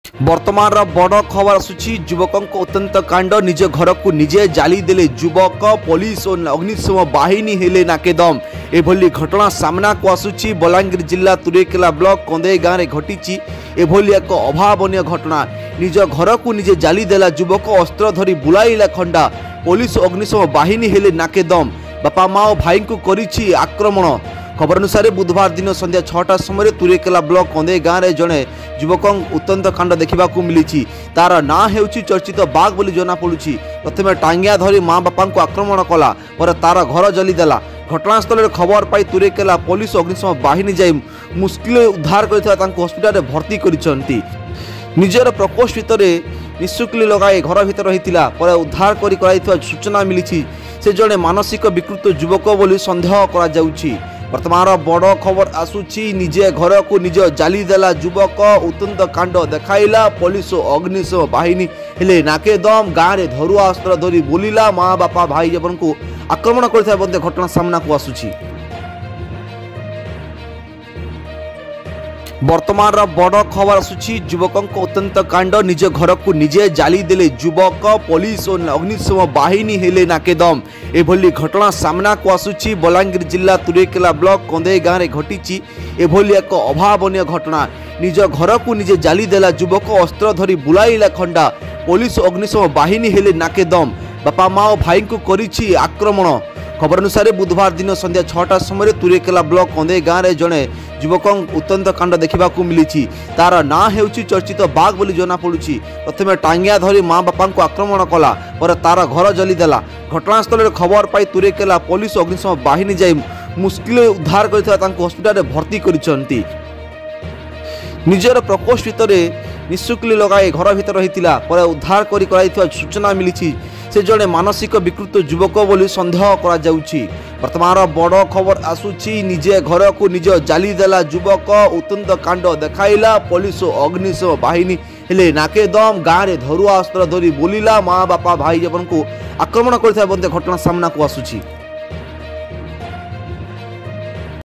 वर्तमान बड़ खबर आसुची युवकों अत्यंत कांड निज घर को निजे जाली देले युवक पुलिस और अग्निशम बाहिनी हेले नाकेदम। एभली घटना सामना को आसुची बलांगीर जिला तुरेकेला ब्लॉक कंदे गाँव में घटी। एभली एक अभावनीय घटना निज घर को निजे जाली देला युवक अस्त्र धरी बुलाइला खंडा पुलिस अग्निशम बाहिनी हेले नाकेदम। बापा माँ और भाई को करिछि आक्रमण। खबर अनुसार बुधवार दिन संध्या 6टा समय तुरेकेला ब्लॉक कंदे गाँव में जड़े युवक उत्तंत कांड देखा मिली। तार ना हेउछि चर्चित बाघ बोली जना पड़ुछि। प्रथमे टांगिया धरी माँ बापा को आक्रमण कला पर तार घर जलीदेला। घटनास्थल में खबर पाई तुरेकेला पुलिस अग्निशम बाहिनी जाई मुस्किल उद्धार कर हस्पिटाल भर्ती करिसेंती। निजर प्रकोष्ठ भितर निशुक्ली लगाई घर भीतर रही पर उद्धार कर सूचना मिली। से जड़े मानसिक विकृत युवक बोली संदेह करा जाउछि। वर्तमान बड़ खबर आसुची निजे घर को निज जाली देला युवक उत्तंत कांड देखाइला पुलिस अग्निशम बाहिनी हेले नाकेदम। गाँव में धरुआ अस्त्र धरी बुलिला माँ बापा भाई जन को आक्रमण कर घटना सामना को आसुची। वर्तमान बड़ खबर आसुची युवकों अत्यंत कांड निज घर को निजे जाली देले युवक पुलिस और अग्निशम बाहिनी हेले नाकेदम। एभली घटना सामना को आसुची बलांगीर जिला तुरेकेला ब्लॉक कंदे गाँव में घटी। एभली एक अभावनीय घटना निज घर को निजे जाली देला युवक अस्त्र धरी बुलाइला खंडा पुलिस अग्निशम बाहिनी हेले नाकेदम। बापा माँ और भाई को करिछि आक्रमण। खबर अनुसार बुधवार दिन संध्या 6टा समय तुरेकेला ब्लॉक कंदे गाँव में जड़े युवक उत्तंत कांड देखा मिली। तार ना हेउछि चर्चित बाघ बोली जना पड़ुछि। प्रथमे टांगिया धरी माँ बापा को आक्रमण कला पर तार घर जलीदेला। घटनास्थल में खबर पाई तुरेकेला पुलिस अग्निशम बाहिनी जाई मुस्किल उद्धार कर हस्पिटाल भर्ती करिसेंती। निजर प्रकोष्ठ भितर निशुक्ली लगाई घर भीतर रही पर उद्धार कर सूचना मिली। से जड़े मानसिक विकृत युवक बोली संदेह करा जाउछि। वर्तमान बड़ खबर आसुची निजे घर को निज जाली देला युवक उत्तंत कांड देखाइला पुलिस अग्निशम बाहिनी हेले नाकेदम। गाँव में धरुआ अस्त्र धरी बुलिला माँ बापा भाई जन को आक्रमण कर घटना सामना को आसुची।